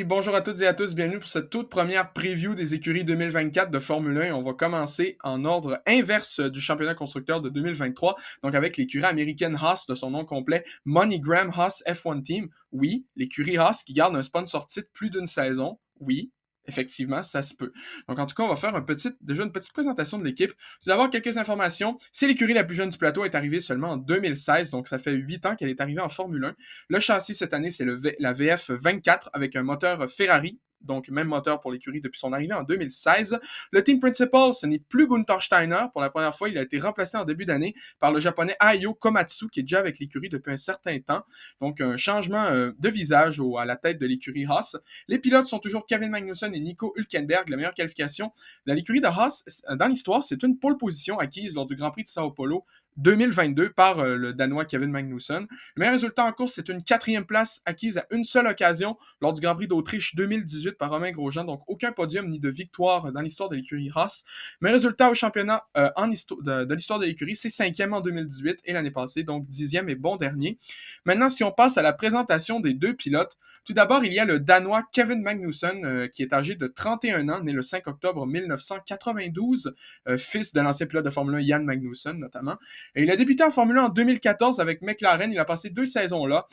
Bonjour à toutes et à tous, bienvenue pour cette toute première preview des écuries 2024 de Formule 1. On va commencer en ordre inverse du championnat constructeur de 2023, donc avec l'écurie américaine Haas de son nom complet, MoneyGram Haas F1 Team. Oui, l'écurie Haas qui garde un sponsor titre plus d'une saison. Oui, effectivement, ça se peut. Donc en tout cas, on va faire déjà une petite présentation de l'équipe. Tout d'abord, quelques informations. C'est l'écurie la plus jeune du plateau, elle est arrivée seulement en 2016, donc ça fait 8 ans qu'elle est arrivée en Formule 1. Le châssis cette année, c'est la VF 24 avec un moteur Ferrari. Donc, même moteur pour l'écurie depuis son arrivée en 2016. Le team principal, ce n'est plus Gunther Steiner. Pour la première fois, il a été remplacé en début d'année par le japonais Ayo Komatsu, qui est déjà avec l'écurie depuis un certain temps. Donc, un changement de visage à la tête de l'écurie Haas. Les pilotes sont toujours Kevin Magnussen et Nico Hülkenberg. La meilleure qualification de l'écurie de Haas dans l'histoire, c'est une pole position acquise lors du Grand Prix de Sao Paulo 2022 par le Danois Kevin Magnussen. Le meilleur résultat en course, c'est une 4e place acquise à une seule occasion lors du Grand Prix d'Autriche 2018 par Romain Grosjean. Donc, aucun podium ni de victoire dans l'histoire de l'écurie Haas. Mais résultat au championnat de l'histoire de l'écurie, c'est 5e en 2018 et l'année passée, donc 10e et bon dernier. Maintenant, si on passe à la présentation des deux pilotes, tout d'abord, il y a le Danois Kevin Magnussen, qui est âgé de 31 ans, né le 5 octobre 1992, fils de l'ancien pilote de Formule 1 Jan Magnussen, notamment. Et il a débuté en Formule 1 en 2014 avec McLaren. Il a passé 2 saisons là.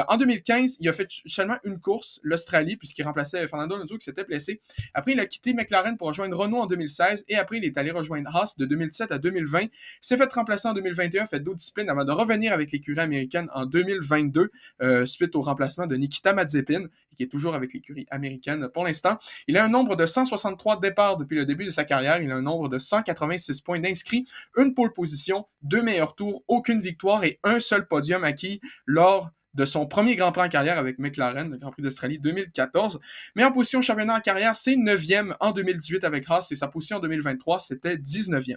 En 2015, il a fait seulement une course, l'Australie, puisqu'il remplaçait Fernando Alonso qui s'était blessé. Après, il a quitté McLaren pour rejoindre Renault en 2016 et après, il est allé rejoindre Haas de 2007 à 2020. Il s'est fait remplacer en 2021, fait d'autres disciplines avant de revenir avec l'écurie américaine en 2022 suite au remplacement de Nikita Mazepin, qui est toujours avec l'écurie américaine pour l'instant. Il a un nombre de 163 départs depuis le début de sa carrière. Il a un nombre de 186 points d'inscrits, une pole position, 2 meilleurs tours, aucune victoire et un seul podium acquis lors de son premier Grand Prix en carrière avec McLaren, le Grand Prix d'Australie 2014. Mais en position championnat en carrière, c'est 9e en 2018 avec Haas et sa position en 2023, c'était 19e.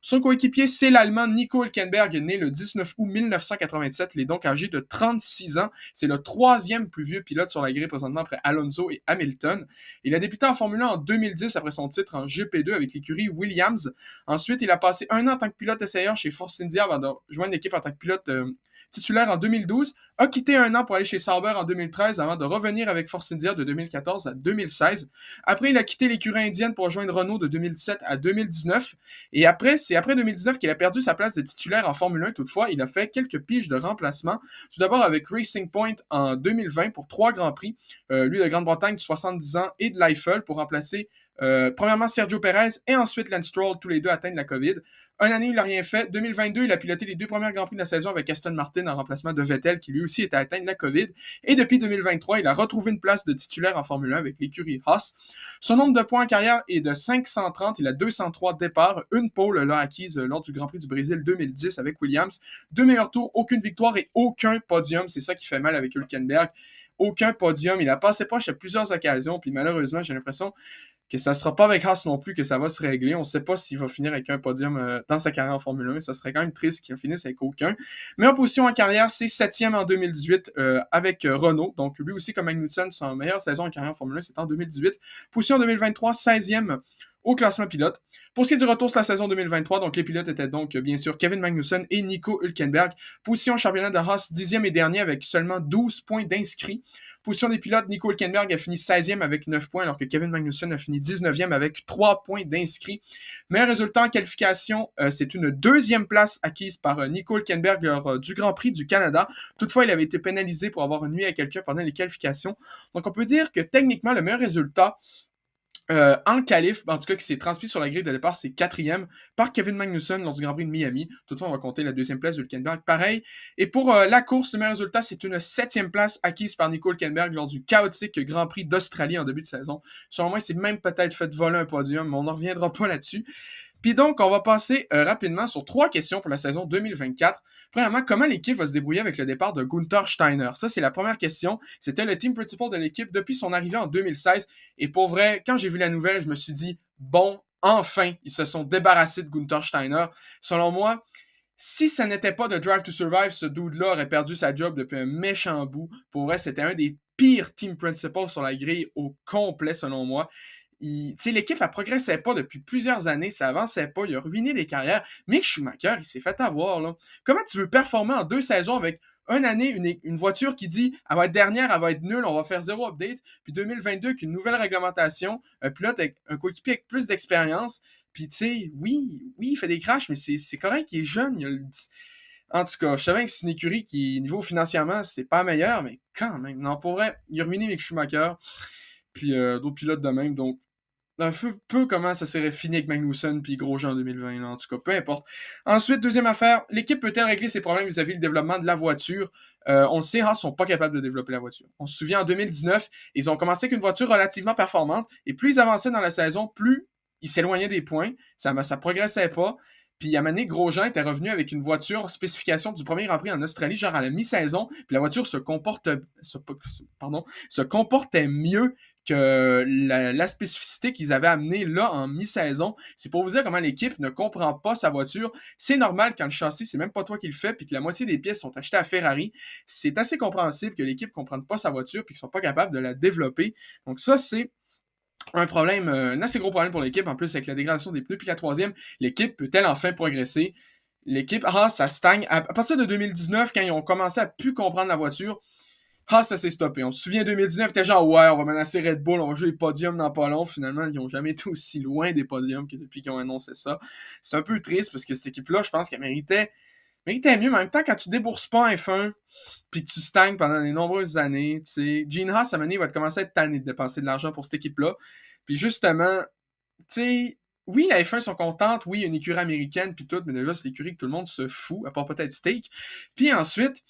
Son coéquipier, c'est l'Allemand Nico Hülkenberg, né le 19 août 1987. Il est donc âgé de 36 ans. C'est le 3e plus vieux pilote sur la grille présentement après Alonso et Hamilton. Il a débuté en Formule 1 en 2010 après son titre en GP2 avec l'écurie Williams. Ensuite, il a passé 1 an en tant que pilote essayeur chez Force India avant de rejoindre l'équipe en tant que pilote titulaire en 2012, a quitté 1 an pour aller chez Sauber en 2013 avant de revenir avec Force India de 2014 à 2016. Après, il a quitté l'écurie indienne pour rejoindre Renault de 2017 à 2019. Et c'est après 2019 qu'il a perdu sa place de titulaire en Formule 1. Toutefois, il a fait quelques piges de remplacement. Tout d'abord avec Racing Point en 2020 pour 3 Grands Prix. Lui de Grande-Bretagne de 70 ans et de l'Eiffel pour remplacer premièrement Sergio Perez et ensuite Lance Stroll, tous les deux atteints de la COVID. Une année, il n'a rien fait. 2022, il a piloté les 2 premiers Grands Prix de la saison avec Aston Martin en remplacement de Vettel, qui lui aussi était atteint de la COVID. Et depuis 2023, il a retrouvé une place de titulaire en Formule 1 avec l'écurie Haas. Son nombre de points en carrière est de 530. Il a 203 départs. Une pole l'a acquise lors du Grand Prix du Brésil 2010 avec Williams. 2 meilleurs tours, aucune victoire et aucun podium. C'est ça qui fait mal avec Hülkenberg. Aucun podium. Il a passé proche à plusieurs occasions. Puis malheureusement, j'ai l'impression que ça ne sera pas avec Haas non plus que ça va se régler. On ne sait pas s'il va finir avec un podium dans sa carrière en Formule 1. Ça serait quand même triste qu'il finisse avec aucun. Mais en position en carrière, c'est 7e en 2018 avec Renault. Donc lui aussi, comme Magnussen, sa meilleure saison en carrière en Formule 1, c'est en 2018. Position en 2023, 16e au classement pilote. Pour ce qui est du retour sur la saison 2023, donc les pilotes étaient donc bien sûr Kevin Magnussen et Nico Hülkenberg. Position championnat de Haas, 10e et dernier avec seulement 12 points d'inscrits. Position des pilotes, Nico Hülkenberg a fini 16e avec 9 points, alors que Kevin Magnussen a fini 19e avec 3 points d'inscrits. Meilleur résultat en qualification, c'est une 2e place acquise par Nico Hülkenberg lors du Grand Prix du Canada. Toutefois, il avait été pénalisé pour avoir nuit à quelqu'un pendant les qualifications. Donc on peut dire que techniquement, le meilleur résultat en qualif, en tout cas qui s'est transmis sur la grille de départ, c'est 4e par Kevin Magnussen lors du Grand Prix de Miami. Toutefois, on va compter la 2e place de Hülkenberg. Pareil. Et pour la course, le meilleur résultat, c'est une 7e place acquise par Nico Hülkenberg lors du chaotique Grand Prix d'Australie en début de saison. Selon moi, il s'est même peut-être fait voler un podium, mais on n'en reviendra pas là-dessus. Puis donc, on va passer rapidement sur 3 questions pour la saison 2024. Premièrement, comment l'équipe va se débrouiller avec le départ de Gunther Steiner? Ça, c'est la première question. C'était le team principal de l'équipe depuis son arrivée en 2016. Et pour vrai, quand j'ai vu la nouvelle, je me suis dit, bon, enfin, ils se sont débarrassés de Gunther Steiner. Selon moi, si ça n'était pas de Drive to Survive, ce dude-là aurait perdu sa job depuis un méchant bout. Pour vrai, c'était un des pires team principals sur la grille au complet, selon moi. L'équipe, elle progressait pas depuis plusieurs années, ça avançait pas, il a ruiné des carrières. Mick Schumacher, il s'est fait avoir, là. Comment tu veux performer en 2 saisons avec une année, une voiture qui dit elle va être dernière, elle va être nulle, on va faire zéro update. Puis 2022, avec une nouvelle réglementation, un pilote avec un coéquipier avec plus d'expérience. Puis tu sais, oui, il fait des crashs, mais c'est correct, il est jeune. En tout cas, je savais que c'est une écurie qui, niveau financièrement, c'est pas meilleur, mais quand même. Non, pour vrai, il a ruiné Mick Schumacher, puis d'autres pilotes de même. Donc, un peu comment ça serait fini avec Magnussen puis Grosjean en 2020, là, en tout cas, peu importe. Ensuite, deuxième affaire, l'équipe peut-elle régler ses problèmes vis-à-vis du développement de la voiture? On le sait, Haas sont pas capables de développer la voiture. On se souvient, en 2019, ils ont commencé avec une voiture relativement performante, et plus ils avançaient dans la saison, plus ils s'éloignaient des points, ça progressait pas. Puis à un moment donné, Grosjean était revenu avec une voiture spécification du premier Grand Prix en Australie, genre à la mi-saison, puis la voiture se comportait mieux que la spécificité qu'ils avaient amenée là en mi-saison. C'est pour vous dire comment l'équipe ne comprend pas sa voiture. C'est normal quand le châssis, c'est même pas toi qui le fais, puis que la moitié des pièces sont achetées à Ferrari. C'est assez compréhensible que l'équipe ne comprenne pas sa voiture, puis qu'ils sont pas capables de la développer. Donc ça, c'est un problème, un assez gros problème pour l'équipe. En plus, avec la dégradation des pneus, puis la troisième, l'équipe peut-elle enfin progresser? L'équipe, ça stagne. À partir de 2019, quand ils ont commencé à plus comprendre la voiture, ça s'est stoppé. On se souvient 2019, t'es genre, ouais, on va menacer Red Bull, on va jouer les podiums dans pas long. Finalement, ils n'ont jamais été aussi loin des podiums que depuis qu'ils ont annoncé ça. C'est un peu triste parce que cette équipe-là, je pense qu'elle méritait mieux. Mais en même temps, quand tu débourses pas en F1 puis que tu stagnes pendant de nombreuses années, tu sais, Gene Haas, à un moment donné, il va commencer à être tanné de dépenser de l'argent pour cette équipe-là. Puis justement, tu sais, oui, la F1 sont contentes, oui, il y a une écurie américaine puis tout, mais déjà, c'est l'écurie que tout le monde se fout, à part peut-être Steak. Puis ensuite,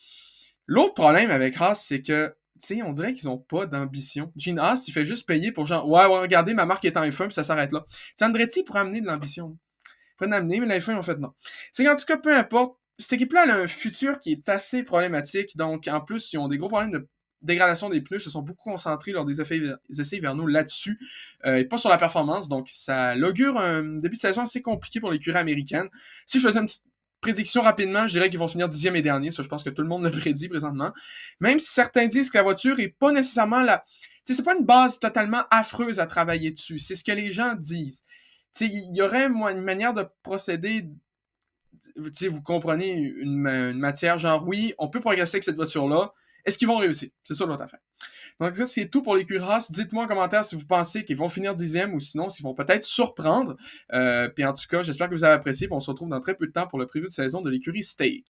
l'autre problème avec Haas, c'est que, tu sais, on dirait qu'ils ont pas d'ambition. Gene Haas, il fait juste payer pour genre, ouais, regardez, ma marque est en F1, puis ça s'arrête là. Andretti pourrait amener de l'ambition. Il pourrait en amener, mais la F1, ils ont fait non. C'est qu'en tout cas, peu importe, cette équipe-là, elle a un futur qui est assez problématique. Donc, en plus, ils ont des gros problèmes de dégradation des pneus, ils se sont beaucoup concentrés lors des essais hivernaux là-dessus, et pas sur la performance. Donc, ça l'augure un début de saison assez compliqué pour l'écurie américaine. Si je faisais une petite prédiction rapidement, je dirais qu'ils vont finir 10e et dernier. Ça, je pense que tout le monde le prédit présentement. Même si certains disent que la voiture est pas nécessairement la... Tu sais, c'est pas une base totalement affreuse à travailler dessus. C'est ce que les gens disent. Tu sais, il y aurait une manière de procéder. Tu sais, vous comprenez, une matière genre, oui, on peut progresser avec cette voiture-là. Est-ce qu'ils vont réussir? C'est ça l'autre affaire. Donc ça, c'est tout pour l'écurie Haas. Dites-moi en commentaire si vous pensez qu'ils vont finir 10e ou sinon s'ils vont peut-être surprendre. Puis en tout cas, j'espère que vous avez apprécié. Puis on se retrouve dans très peu de temps pour le preview de saison de l'écurie Steak.